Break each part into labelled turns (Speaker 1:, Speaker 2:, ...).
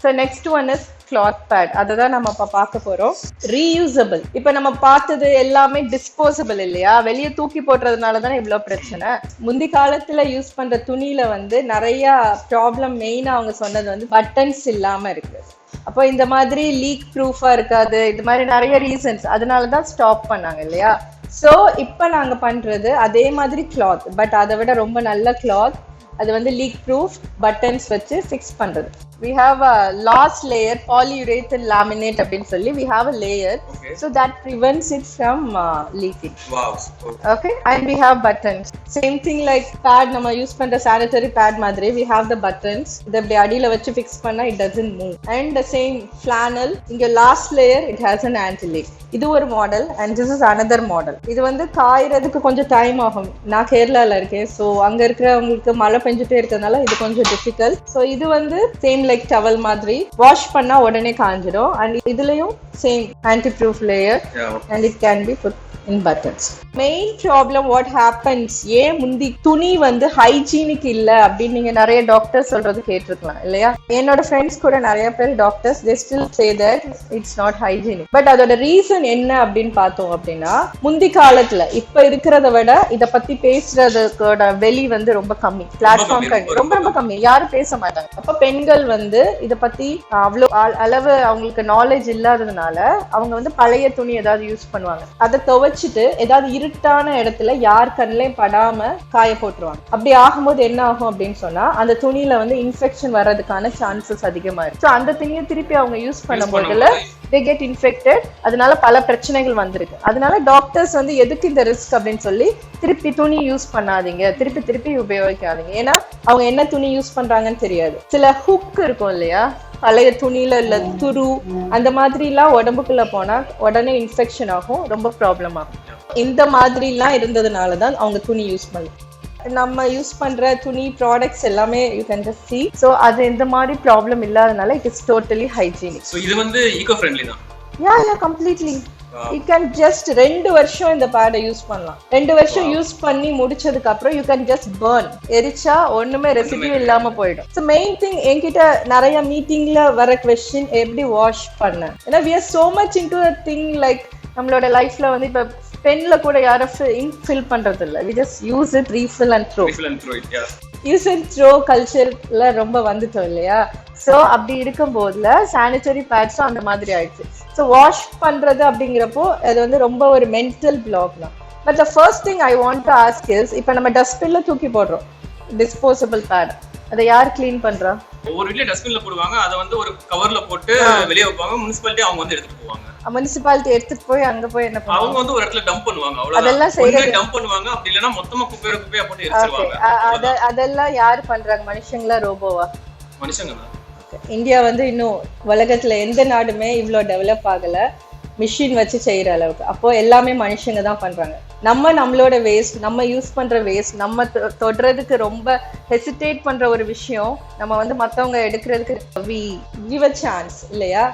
Speaker 1: So next one is cloth pad. அதை தான் நம்ம இப்போ பார்க்க போறோம். ரீயூசபிள். இப்போ நம்ம பார்த்தது எல்லாமே டிஸ்போசபிள் இல்லையா, வெளியே தூக்கி போடுறதுனால தானே இவ்வளோ பிரச்சனை. முந்தி காலத்துல யூஸ் பண்ற துணியில வந்து நிறைய ப்ராப்ளம். மெயினா அவங்க சொன்னது வந்து பட்டன்ஸ் இல்லாம இருக்கு. அப்போ இந்த மாதிரி லீக் ப்ரூஃபா இருக்காது, இது மாதிரி நிறைய ரீசன்ஸ், அதனாலதான் ஸ்டாப் பண்ணாங்க இல்லையா. ஸோ இப்போ நாங்க பண்றது அதே மாதிரி கிளாத், பட் அதை விட ரொம்ப நல்ல கிளாத். அது வந்து லீக் ப்ரூஃப், பட்டன்ஸ் வச்சு ஃபிக்ஸ் பண்றது. We have a last layer, polyurethane laminate அப்படின்னு சொல்லி we have a layer, so that prevents it from leaking.
Speaker 2: Wow.
Speaker 1: Okay, and we have buttons. Same thing like pad, நம்ம use பண்ற sanitary pad மாதிரி we have the buttons. இத அப்படி அடியில வச்சு fix பண்ணா it doesn't move. And the same flannel, இங்க last layer it has an anti-leak. இது ஒரு model and this is another model. இது வந்து காயறதுக்கு கொஞ்சம் டைம் ஆகும். நான் கேரளால இருக்கேன், ஸோ அங்க இருக்கிறவங்களுக்கு மழை பெஞ்சிட்டே இருக்கிறதுனால இது கொஞ்சம் டிஃபிகல்ட். ஸோ இது வந்து சேம் லைக் டவல் மாதிரி வாஷ் பண்ணா உடனே காஞ்சிடும். அண்ட் இதுலயும் same anti proof layer and it can be put in buttons. Main problem what happens, ஏன் முந்தி துணி வந்து ஹைஜீனிக் இல்ல அப்படின்னு நீங்க நிறைய டாக்டர்ஸ் சொல்றது கேட்டிருக்கலாம் இல்லையா. என்னோட ஃப்ரெண்ட்ஸ் கூட நிறைய பேர் doctors, they still say that it's not hygienic. But அதோட ரீசன் என்ன அப்படின்னு பார்த்தோம் அப்படின்னா, முந்தி காலத்துல இப்ப இருக்கிறத விட இத பத்தி பேசுறதுக்கோட வெளி வந்து ரொம்ப கம்மி, பிளாட்ஃபார்ம் ரொம்ப ரொம்ப கம்மி, யாரும் பேச மாட்டாங்க. அப்ப பெண்கள் வந்து இத பத்தி அவ்வளவு அளவு அவங்களுக்கு நாலேஜ் இல்லாததுனால அவங்க வந்து பழைய துணி ஏதாவது யூஸ் பண்ணுவாங்க. அதை துவைச்சிட்டு ஏதாவது இருட்டான இடத்துல யார் கண்ணிலையும் படாம காய போட்டுருவாங்க. அப்படி ஆகும்போது என்ன ஆகும் அப்படின்னு சொன்னா, அந்த துணியில வந்து இன்ஃபெக்ஷன் வர்றதுக்கான சான்சஸ் அதிகமா இருக்கு. அந்த துணியை திருப்பி அவங்க யூஸ் பண்ணும் போதுல they get infected. அதனால பல பிரச்சனைகள் வந்திருக்கு. அதனால டாக்டர்ஸ் வந்து எதுக்கு இந்த ரிஸ்க் அப்படின்னு சொல்லி திருப்பி துணி யூஸ் பண்ணாதீங்க, திருப்பி திருப்பி உபயோகிக்காதீங்க. ஏன்னா அவங்க என்ன துணி யூஸ் பண்றாங்கன்னு தெரியாது. சில ஹுக் இருக்கும் இல்லையா, பழைய துணியில இல்ல துரு, அந்த மாதிரி எல்லாம் உடம்புக்குள்ள போனா உடனே இன்ஃபெக்ஷன் ஆகும், ரொம்ப ப்ராப்ளம் ஆகும். இந்த மாதிரி எல்லாம் இருந்ததுனாலதான் அவங்க துணி யூஸ் பண்ணலாம். நம்ம யூஸ் பண்ற துணி ப்ராடக்ட்ஸ் எல்லாமே you can just see. So அது இந்த மாதிரி ப்ராப்ளம் இல்லாதனால it is totally hygienic.
Speaker 2: So இது வந்து eco friendly தான்.
Speaker 1: Yeah, completely. You can just 2 வருஷம் இந்த பேடை யூஸ் பண்ணலாம். 2 வருஷம் யூஸ் பண்ணி முடிச்சதுக்கு அப்புறம் you can just burn. எரிச்சா ஒண்ணுமே ரெசிடியூ இல்லாம போயிடும். So main thing, என்கிட்ட நிறைய மீட்டிங்ல வர क्वेश्चन எப்படி வாஷ் பண்ண. ஏன்னா we are so much into a thing like நம்மளோட லைஃப்ல வந்து இப்ப பென்ல கூட யாரும் இங்க் ஃபில் பண்றது இல்ல. we just use it, refill and throw it. Yeah, use and throw கல்ச்சர்ல ரொம்ப வந்துட்டோம் இல்லையா. ஸோ அப்படி இருக்கும் போதுல சானிட்டரி பேட்ஸும் அந்த மாதிரி ஆயிடுச்சு. ஸோ வாஷ் பண்றது அப்படிங்கிறப்போ அது வந்து ரொம்ப ஒரு மென்டல் பிளாக் தான். But the first thing I want to ask is, இப்போ நம்ம டஸ்ட்பின்ல தூக்கி போடுறோம் டிஸ்போசபிள் பேட், அதை யார் கிளீன் பண்றா?
Speaker 2: ஒவ்வொரு வீட்லயும் டஸ்ட்பின்ல போடுவாங்க, அதை வந்து ஒரு கவர்ல போட்டு வெளியே வைப்பாங்க. முனிசிபாலிட்டி அவங்க வந்து எடுத்துட்டு போவாங்க.
Speaker 1: முனிசிபாலிட்டி எடுத்துட்டு போய் அங்க போய் என்ன பண்ணுவாங்க,
Speaker 2: அவங்க வந்து ஒரு இடத்துல டம்ப் பண்ணுவாங்க. அவ்வளவுதான், அதெல்லாம் செய்யறது டம்ப் பண்ணுவாங்க. அப்படி இல்லனா மொத்தமா குப்பையா போட்டு எரிச்சிடுவாங்க. அதெல்லாம் யார் பண்றாங்க? மனுஷங்களா ரோபோவா? மனுஷங்க தான்.
Speaker 1: இந்தியா வந்து இன்னும் உலகத்துல எந்த நாடுமே இவ்வளோ டெவலப் ஆகல மிஷின் வச்சு செய்யற அளவுக்கு. அப்போ எல்லாமே மனுஷங்க தான் பண்றாங்க. நம்மளோட வேஸ்ட், நம்ம யூஸ் பண்ற வேஸ்ட், நம்ம தொடுறதுக்கு ரொம்ப ஹெசிடேட் பண்ற ஒரு விஷயம் நம்ம வந்து மற்றவங்க எடுக்கிறதுக்கு we give a chance இல்லையா.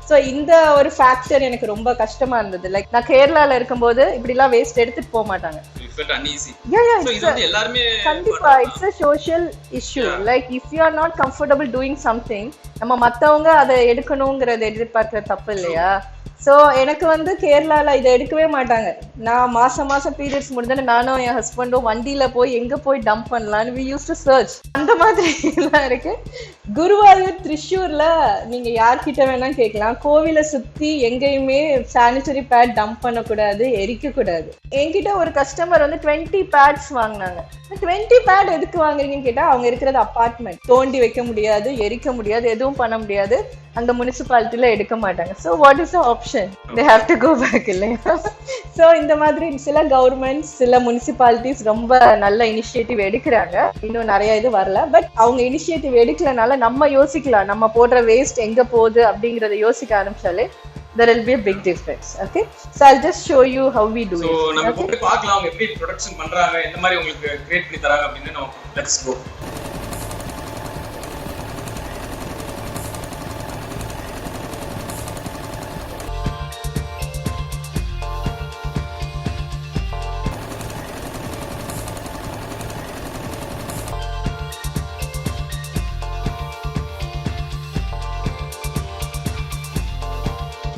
Speaker 1: ஸோ இந்த ஒரு ஃபேக்டர் எனக்கு ரொம்ப கஷ்டமா இருந்தது. லைக் நான் கேரளால இருக்கும்போது இப்படிலாம் வேஸ்ட் எடுத்துட்டு போக மாட்டாங்க. கண்டிப்பா it's a social issue. Like if you are not comfortable doing something, நம்ம மத்தவங்க அதை எடுக்கணுங்கிறத எதிர்பார்க்கிற தப்பு இல்லையா. ஸோ எனக்கு வந்து கேரளால இதை எடுக்கவே மாட்டாங்க. நான் மாசம் பீரியட்ஸ் முடிஞ்சோன்னு நானும் என் ஹஸ்பண்டும் வண்டியில போய் எங்க போய் டம்ப் பண்ணலான்னு we used to search. அந்த மாதிரி எல்லாம் இருக்கு. குருவாயூர், திரிஷூர்ல நீங்க யார்கிட்ட வேணா கேட்கலாம், கோவிலை சுத்தி எங்கேயுமே சானிட்டரி பேட் டம்ப் பண்ணக்கூடாது, எரிக்க கூடாது. என்கிட்ட ஒரு கஸ்டமர் வந்து 20 பேட்ஸ் வாங்கினாங்க. 20 பேட் எதுக்கு வாங்குறீங்கன்னு கேட்டா, அவங்க இருக்கிறது அப்பார்ட்மெண்ட், தோண்டி வைக்க முடியாது, எரிக்க முடியாது, எதுவும் பண்ண முடியாது. அங்க முனிசிபாலிட்டியில எடுக்க மாட்டாங்க. So what is the option? They have to go back இல்லையா. ஸோ இந்த மாதிரி சில கவர்மெண்ட்ஸ், சில முனிசிபாலிட்டிஸ் ரொம்ப நல்ல இனிஷியேட்டிவ் எடுக்கிறாங்க. இன்னும் நிறைய இது வரல. பட் அவங்க இனிஷியேட்டிவ் எடுக்கலனால நம்ம யோசிக்கலாம், நம்ம போடுற வேஸ்ட் எங்க போகுது அப்படிங்கறத யோசிக்க ஆரம்பிச்சாலே there will be a big difference. Okay, so I'll just show you how we do it.
Speaker 2: So நம்ம போய் பார்க்கலாம் அவங்க எப்படி ப்ரொடக்ஷன் பண்றாங்க, இந்த மாதிரி உங்களுக்கு கிரியேட் பண்ணி தராங்க அப்படினு நம்ம let's go.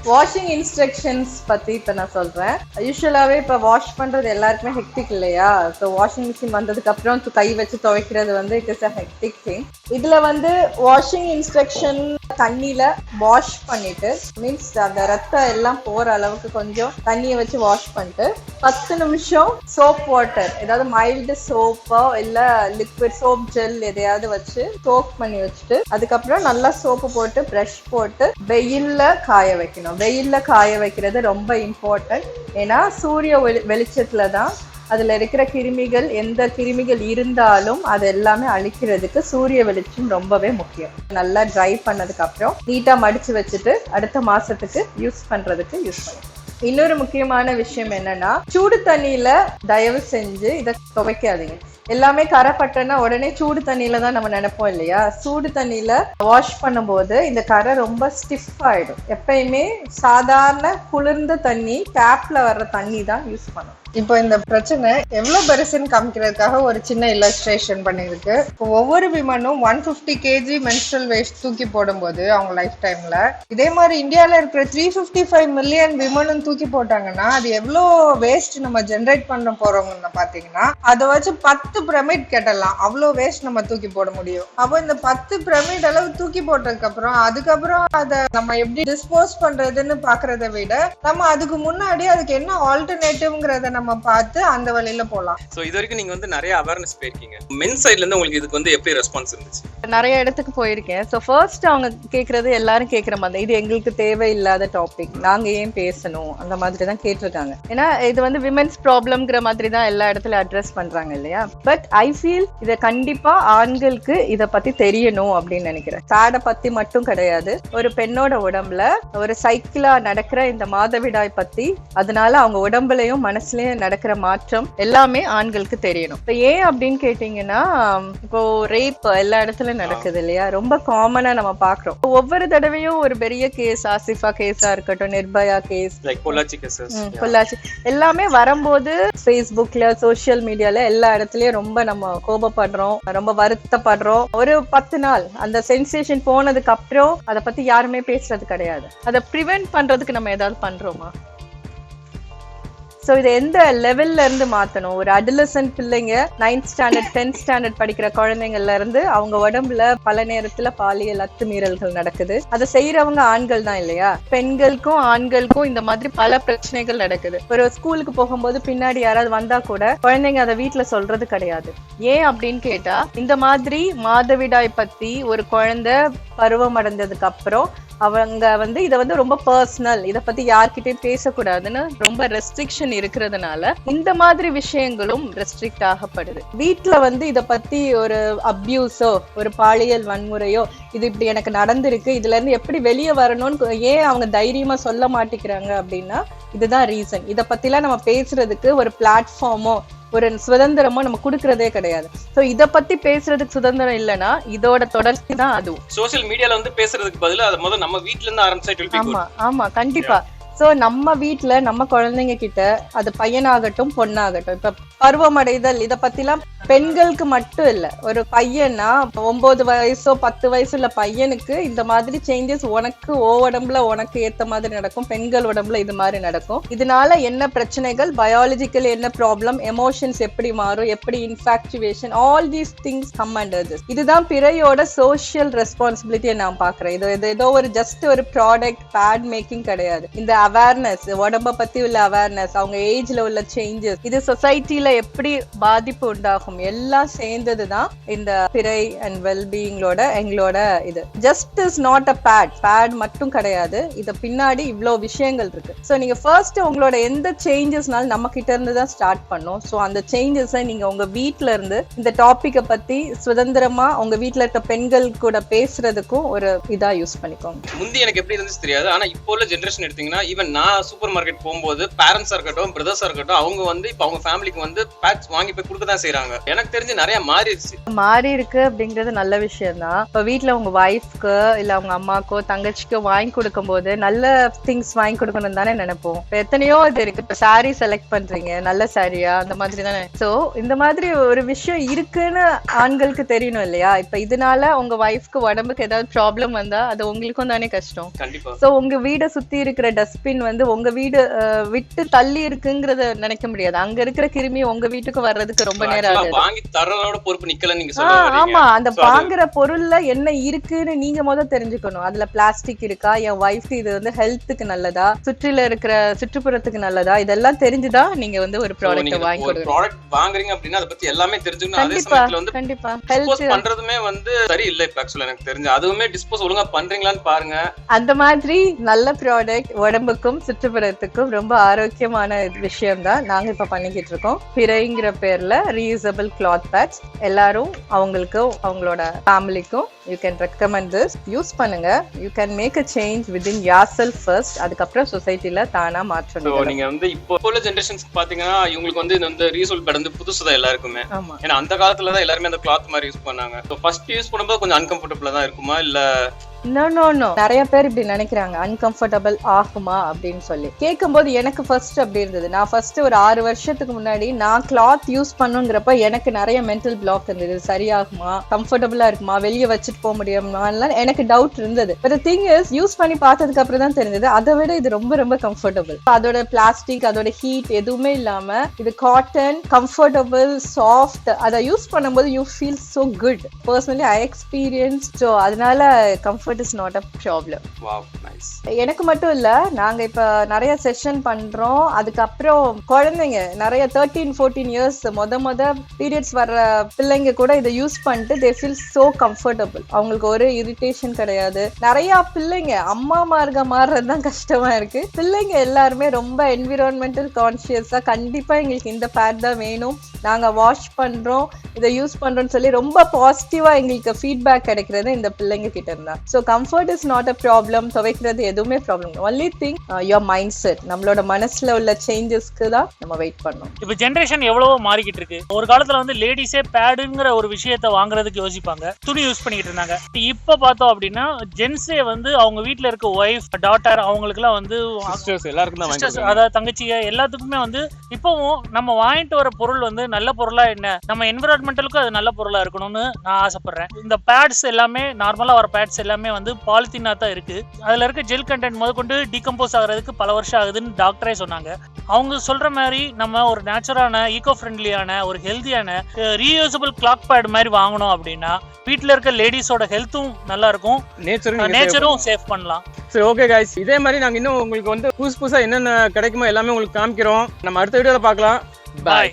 Speaker 1: வாஷிங் இன்ஸ்ட்ரக்ஷன்ஸ் பத்தி இப்ப நான் சொல்றேன். யூஸ்வலாவே இப்ப வாஷ் பண்றது எல்லாருக்குமே ஹெக்டிக் இல்லையா? ஸோ வாஷிங் மிஷின் வந்ததுக்கு அப்புறம் கை வச்சு துவைக்கிறது வந்து it is a hectic thing. இதுல வந்து வாஷிங் இன்ஸ்ட்ரக்ஷன் தண்ணியில வாஷ் பண்ணிட்டு மீன்ஸ் அந்த ரத்தம் எல்லாம் போற அளவுக்கு கொஞ்சம் தண்ணியை வச்சு வாஷ் பண்ணிட்டு 10 நிமிஷம் சோப் வாட்டர், ஏதாவது மைல்டு சோப்போ இல்ல லிக்விட் சோப் ஜெல் எதையாவது வச்சு சோக் பண்ணி வச்சுட்டு அதுக்கப்புறம் நல்லா சோப்பு போட்டு பிரஷ் போட்டு வெயில்ல காய வைக்கணும். வெயில்ல காய வைக்கிறது ரொம்ப இம்பார்ட்டன்ட். ஏன்னா சூரிய வெளிச்சத்துல தான் அதுல இருக்கிற கிருமிகள், எந்த கிருமிகள் இருந்தாலும் அது எல்லாமே அழிக்கிறதுக்கு சூரிய வெளிச்சம் ரொம்பவே முக்கியம். நல்லா ட்ரை பண்ணதுக்கு அப்புறம் நீட்டா மடிச்சு வச்சுட்டு அடுத்த மாசத்துக்கு யூஸ் பண்றதுக்கு யூஸ் பண்ணிக்கலாம். இன்னொரு முக்கியமான விஷயம் என்னன்னா, சூடு தண்ணியில தயவு செஞ்சு இதை துவைக்காதீங்க. எல்லாமே கரைப்பட்டனா உடனே சூடு தண்ணியில தான் நம்ம நினைப்போம் இல்லையா? சூடு தண்ணியில வாஷ் பண்ணும்போது இந்த கரை ரொம்ப ஸ்டிஃப் ஆயிடும். எப்பயுமே சாதாரண குளிர்ந்த தண்ணி, டேப்ல வர்ற தண்ணி தான் யூஸ் பண்ணணும்.
Speaker 3: இப்போ இந்த பிரச்சனை எவ்வளவு பெருசுன்னு காமிக்கிறதுக்காக ஒரு சின்ன இல்லஸ்ட்ரேஷன் பண்ணிருக்கு. இப்போ ஒவ்வொரு விமனும் 150 kg மென்ஸ்ட்ரல் வேஸ்ட் தூக்கி போடும்போது அவங்க லைஃப் டைம்ல, இதே மாதிரி இந்தியால இருக்கிற 355 மில்லியன் விமனும் தூக்கி போட்டாங்கன்னா அது எவ்வளோ வேஸ்ட் நம்ம ஜென்ரேட் பண்ண போறோம்னு பாத்தீங்கன்னா அதை வச்சு 10 பிரமிட் கட்டலாம். அவ்வளோ வேஸ்ட் நம்ம தூக்கி போட முடியும். அப்போ இந்த 10 பிரமிட் அளவு தூக்கி போட்டதுக்கு அப்புறம் அதுக்கப்புறம் அதை நம்ம எப்படி டிஸ்போஸ் பண்றதுன்னு பாக்குறத விட நம்ம அதுக்கு முன்னாடி அதுக்கு என்ன ஆல்டர்னேட்டிவ்ங்கிறத நம்ம பார்த்து அந்த வழியில போலாம்.
Speaker 2: சோ இது வரைக்கும் நீங்க வந்து நிறைய அவேர்னஸ் போயிருக்கீங்க. மென் சைடுல இருந்து உங்களுக்கு இதுக்கு வந்து எப்படி ரெஸ்பான்ஸ் இருந்துச்சு?
Speaker 1: நிறைய இடத்துக்கு போயிருக்கேன். ஸோ ஃபர்ஸ்ட் அவங்க கேட்கறது எல்லாரும் கேட்குற மாதிரி, இது எங்களுக்கு தேவையில்லாத டாபிக், நாங்க ஏன் பேசணும், அந்த மாதிரி தான் கேட்டிருக்காங்க. ஏன்னா இது வந்து விமென்ஸ் ப்ராப்ளம்ங்கிற மாதிரி தான் எல்லா இடத்துல அட்ரஸ் பண்றாங்க இல்லையா? பட் ஐ ஃபீல் இதை கண்டிப்பா ஆண்களுக்கு இதை பத்தி தெரியணும் அப்படின்னு நினைக்கிறேன். பேடை பத்தி மட்டும் கிடையாது, ஒரு பெண்ணோட உடம்புல ஒரு சைக்கிளா நடக்கிற இந்த மாதவிடாய் பத்தி, அதனால அவங்க உடம்புலயும் மனசுலயும் நடக்கிற மாற்றம் எல்லாமே ஆண்களுக்கு தெரியணும். இப்போ ஏன் அப்படின்னு கேட்டீங்கன்னா, இப்போ ரேப் எல்லா இடத்துலயும் நடக்குது இல்லையா? ரொம்ப காமனா நம்ம பாக்குறோம். ஒவ்வொரு தடவையும் ஒரு பெரிய கேஸ், ஆசிஃபா கேஸா இருக்கட்டும், நிர்பயா கேஸ், பொள்ளாச்சி எல்லாமே வரும்போது ஃபேஸ்புக்ல, சோசியல் மீடியால எல்லா இடத்துலயும் ரொம்ப நம்ம கோபப்படுறோம், ரொம்ப வருத்தப்படுறோம். ஒரு 10 நாள் அந்த சென்சேஷன் போனதுக்கு அப்புறம் அதை பத்தி யாருமே பேசுறது கிடையாது. அதை ப்ரிவென்ட் பண்றதுக்கு நம்ம ஏதாவது பண்றோமா? ஸோ இதை எந்த லெவல்ல இருந்து மாற்றணும்? ஒரு அடலசன்ட் பிள்ளைங்க 9th ஸ்டாண்டர்ட் 10th ஸ்டாண்டர்ட் படிக்கிற குழந்தைங்கள்ல இருந்து அவங்க உடம்புல பல நேரத்துல பாலியல் அத்துமீறல்கள் நடக்குது. அதை செய்யறவங்க ஆண்கள் தான் இல்லையா? பெண்களுக்கும் ஆண்களுக்கும் இந்த மாதிரி பல பிரச்சனைகள் நடக்குது. ஒரு ஸ்கூலுக்கு போகும்போது பின்னாடி யாராவது வந்தா கூட குழந்தைங்க அதை வீட்டுல சொல்றது கிடையாது. ஏன் அப்படின்னு கேட்டா, இந்த மாதிரி மாதவிடாய் பத்தி ஒரு குழந்தை பருவம் அடைஞ்சதுக்கு அப்புறம் அவங்க வந்து இதை வந்து ரொம்ப பர்சனல், இதை பத்தி யார்கிட்டயும் பேசக்கூடாதுன்னு ரொம்ப ரெஸ்ட்ரிக்ஷன் இருக்கிறதுனால இந்த மாதிரி விஷயங்களும் ரெஸ்ட்ரிக்ட் ஆகப்படுது. வீட்டுல வந்து இதை பத்தி ஒரு அப்யூஸோ, ஒரு பாலியல் வன்முறையோ, இது இப்படி எனக்கு நடந்திருக்கு, இதுல இருந்து எப்படி வெளியே வரணும்னு ஏன் அவங்க தைரியமா சொல்ல மாட்டேங்கிறாங்க அப்படின்னா இதுதான் ரீசன். இதை பத்திலாம் நம்ம பேசுறதுக்கு ஒரு பிளாட்ஃபார்மோ ஒரு சுதந்திரமோ நம்ம கொடுக்கறதே கிடையாது. சோ இத பத்தி பேசுறதுக்கு சுதந்திரம் இல்லைன்னா இதோட தொடர்ச்சி தான் அதுவும்.
Speaker 2: சோசியல் மீடியால வந்து பேசுறதுக்கு பதிலா அதை முதல்ல நம்ம வீட்ல இருந்து ஆரம்பிச்சா.
Speaker 1: ஆமா கண்டிப்பா. சோ நம்ம வீட்டுல நம்ம குழந்தைங்க கிட்ட, அது பையனாகட்டும் பொண்ணாகட்டும், இப்ப பருவமடைதல் இத பத்திலாம் பெண்களுக்கு மட்டும் இல்ல, ஒரு பையனா 9 வயசோ 10 வயசு உள்ள பையனுக்கு இந்த மாதிரி சேஞ்சஸ் உனக்கு உடம்புல உனக்கு ஏத்த மாதிரி நடக்கும், பெண்கள் உடம்புல இது மாதிரி நடக்கும். இதனால என்ன பிரச்சனைகள், பயாலஜிக்கல் என்ன ப்ராப்ளம், எமோஷன்ஸ் எப்படி மாறும், எப்படி infatuation, all these things come under this. இதுதான் பிறையோட சோஷியல் ரெஸ்பான்சிபிலிட்டியை நான் பாக்குறேன். இது ஏதோ ஒரு ஜஸ்ட் ஒரு ப்ராடக்ட் பேட் மேக்கிங் கிடையாது. இந்த அவேர்னஸ், உடம்ப பத்தி உள்ள அவேர்னஸ், அவங்க ஏஜ்ல உள்ள சேஞ்சஸ், இது சொசைட்டில எப்படி பாதிப்பு உண்டாகும், எல்லாம் சேர்ந்ததுதான் இந்த பிறை அண்ட் வெல்பீயிங்கோட எங்களோட இது. Just is not a pad மட்டும் கிடையாது, இது பின்னாடி இவ்வளோ விஷயங்கள் இருக்கு. ஸோ நீங்க ஃபர்ஸ்ட் உங்களோட எந்த சேஞ்சஸ்னாலும் நம்ம கிட்ட இருந்து தான் ஸ்டார்ட் பண்ணோம். ஸோ அந்த சேஞ்சஸை நீங்க உங்க வீட்டுல இருந்து இந்த டாபிக்கை பத்தி சுதந்திரமா உங்க வீட்டுல இருக்க பெண்கள் கூட பேசுறதுக்கும் ஒரு இதா யூஸ் பண்ணிக்கோங்க.
Speaker 2: முந்தி எனக்கு எப்படி இருந்துச்சு தெரியாது, ஆனா இப்போ உள்ள ஜெனரேஷன் எடுத்தீங்கன்னா ஈவன் நான் சூப்பர் மார்க்கெட் போகும்போது பேரண்ட்ஸா இருக்கட்டும் பிரதர்ஸா இருக்கட்டும் அவங்க வந்து இப்ப அவங்க ஃபேமிலிக்கு வந்து பேட்ஸ் வாங்கி போய் கொடுக்க தான் செய்யறாங்க. எனக்கு தெரிஞ்சு நிறைய மாறி இருக்கு
Speaker 1: அப்படிங்கிறது நல்ல விஷயம் தான். இப்ப வீட்டுல உங்க வைஃப்க்கு இல்ல அவங்க அம்மாக்கோ தங்கச்சிக்கோ வாங்கி கொடுக்கும் போது நல்ல திங்ஸ் வாங்கி கொடுக்கணும் தானே நினைப்போம். இப்ப எத்தனையோ இது இருக்கு. இப்ப சாரி செலக்ட் பண்றீங்க, நல்ல சாரியா அந்த மாதிரி தானே. சோ இந்த மாதிரி ஒரு விஷயம் இருக்குன்னு ஆண்களுக்கு தெரியணும் இல்லையா? இப்ப இதனால உங்க வைஃப்க்கு உடம்புக்கு ஏதாவது ப்ராப்ளம் வந்தா அது உங்களுக்கும் தானே கஷ்டம். சோ உங்க வீடை சுத்தி இருக்கிற டஸ்ட்பின் வந்து உங்க வீடு விட்டு தள்ளி இருக்குங்கிறத நினைக்க முடியாது. அங்க இருக்கிற கிருமி உங்க வீட்டுக்கு வர்றதுக்கு ரொம்ப நேரம் ஆகுது. ஆமா, அந்த வாங்குற பொருள்ல என்ன இருக்குன்னு நீங்க முதல்ல தெரிஞ்சுக்கணும். அதுல பிளாஸ்டிக் இருக்கா, என் வைஃப் இது வந்து ஹெல்த்துக்கு நல்லதா, சுற்றில இருக்கிற சுற்றுப்புறத்துக்கு நல்லதா, இதெல்லாம் தெரிஞ்சுதான் நீங்க வந்து ஒரு ப்ராடக்ட்
Speaker 2: வாங்குறீங்க அப்படின்னா அதை பத்தி எல்லாமே தெரிஞ்சுக்கணும். அதே சமயத்துல வந்து கண்டிப்பா ஹெல்த் பண்றதுமே வந்து சரி இல்ல. இப்ப ஆக்சுவலா எனக்கு தெரிஞ்சு அதுவுமே டிஸ்போஸ் ஒழுங்கா பண்றீங்களான்னு பாருங்க.
Speaker 1: அந்த மாதிரி நல்ல ப்ராடக்ட் உடம்புக்கும் சுற்றுப்புறத்துக்கும் ரொம்ப ஆரோக்கியமான விஷயம் தான் நாங்க இப்ப பண்ணிக்கிட்டு இருக்கோம். பிரைங்கிற பேர்ல ரீயூசபிள் கிளாத் பேட்ஸ். எல்லாரும் அவங்களுக்கு அவங்களோட ஃபேமிலிக்கும் you can recommend this. Use பண்ணுங்க. You can make a change within yourself first. அதுக்கப்புறம் சொசைட்டில தானா மாற்றம்.
Speaker 2: நீங்க வந்து இப்போ உள்ள ஜெனரேஷன்ஸ்க்கு பாத்தீங்கன்னா இவங்களுக்கு வந்து இந்த ரீயூசபிள் பேட் வந்து புதுசுதான் எல்லாருக்குமே. ஏன்னா அந்த காலத்துல தான் எல்லாருமே அந்த கிளாத் மாதிரி யூஸ் பண்ணாங்க. ஃபர்ஸ்ட் யூஸ் பண்ணும்போது கொஞ்சம் அன்கம்ஃபர்டபுளா தான் இருக்குமா இல்ல?
Speaker 1: நோ நிறைய பேர் இப்படி நினைக்கிறாங்க, அன்கம்ஃபர்டபுள் ஆகுமா அப்படின்னு சொல்லி. கேட்கும்போது எனக்கு ஃபர்ஸ்ட் அப்படி இருந்தது. நான் ஃபர்ஸ்ட் ஒரு 6 வருஷத்துக்கு முன்னாடி நான் கிளாத் யூஸ் பண்ணுங்கிறப்ப எனக்கு நிறைய மென்டல் பிளாக் இருந்தது. சரியாகுமா, கம்ஃபர்டபுளா இருக்குமா, வெளியே வச்சுட்டு போக முடியுமா, எனக்கு டவுட் இருந்தது. But the thing is use பண்ணி பார்த்ததுக்கு அப்புறம் தான் தெரிஞ்சது அதை விட இது ரொம்ப ரொம்ப கம்ஃபர்டபுள். அதோட பிளாஸ்டிக், அதோட ஹீட் எதுவுமே இல்லாம இது காட்டன், கம்ஃபர்டபுள், சாஃப்ட். அதை யூஸ் பண்ணும்போது you feel so good. Personally I experience. So அதனால comfort is not a problem.
Speaker 2: Wow, nice.
Speaker 1: எனக்கு மட்டும் இல்ல, நாங்க இப்ப நிறைய செஷன் பண்றோம். அதுக்கப்புறம் குழந்தைங்க நிறைய 13-14 இயர்ஸ் மொத பீரியட்ஸ் வர்ற பிள்ளைங்க கூட இதை யூஸ் பண்ணிட்டு they feel so comfortable. அவங்களுக்கு ஒரு இரிட்டேஷன் கிடையாது. நிறைய பிள்ளைங்க அம்மா மாறுறதுதான் கஷ்டமா இருக்கு. பிள்ளைங்க எல்லாருமே ரொம்ப என்விரான்மெண்டல் கான்சியஸா கண்டிப்பா எங்களுக்கு இந்த பேட் தான் வேணும், நாங்க வாஷ் பண்றோம், இதை யூஸ் பண்றோம்னு சொல்லி ரொம்ப பாசிட்டிவா எங்களுக்கு ஃபீட்பேக் கிடைக்கிறது இந்த பிள்ளைங்க கிட்ட இருந்தா. So comfort is not a problem. துவைக்கிறது எதுவுமே problem. only thing your mindset, நம்மளோட மனசுல உள்ள சேஞ்சஸ்க்கு தான் நம்ம வெயிட் பண்ணணும்.
Speaker 4: இப்போ ஜெனரேஷன் எவ்வளவோ மாறிக்கிட்டு இருக்கு. ஒரு காலத்துல வந்து லேடிஸே பேடுங்கிற ஒரு விஷயத்தை வாங்குறதுக்கு யோசிப்பாங்க, துணி யூஸ் பண்ணிக்கிட்டு இருந்தாங்க. இப்ப பார்த்தோம் அப்படின்னா ஜென்ஸே வந்து அவங்க வீட்டுல இருக்க ஒய்ஃப், டாட்டர், அவங்களுக்கு எல்லாம் வந்து
Speaker 2: எல்லாருக்கும் தான்,
Speaker 4: அதாவது தங்கச்சிங்க எல்லாத்துக்குமே வந்து இப்பவும் நம்ம வாங்கிட்டு வர பொருள் வந்து நல்ல பொருளா என்ன, நம்ம என்விரான்மெண்டலுக்கு அது நல்ல பொருளா இருக்கணும்னு நான் ஆசைப்படுறேன். இந்த பேட்ஸ் எல்லாமே நார்மலா வர பேட்ஸ் எல்லாமே வந்து பாலித்தீனா தான் இருக்கு. அதுல இருக்க ஜெல் கண்டென்ட் முதற்கொண்டு டீகம்போஸ் ஆகிறதுக்கு பல வருஷம் ஆகுதுன்னு டாக்டரே சொன்னாங்க. அவங்க சொல்ற மாதிரி நம்ம ஒரு நேச்சுரான, ஈகோ ஃப்ரெண்ட்லியான, ஒரு ஹெல்தியான ரீயூசபிள் கிளாத் பேட் மாதிரி வாங்கணும் அப்படின்னா வீட்டுல இருக்க லேடிஸோட ஹெல்த்தும் நல்லா இருக்கும், நேச்சரும் சேவ் பண்ணலாம்.
Speaker 2: சரி, ஓகே கைஸ், இதே மாதிரி நாங்க இன்னும் உங்களுக்கு வந்து புதுசா என்னென்ன கிடைக்குமோ எல்லாமே உங்களுக்கு காமிக்கிறோம். நம்ம அடுத்த வீடியோல பார்க்கலாம். பாய்.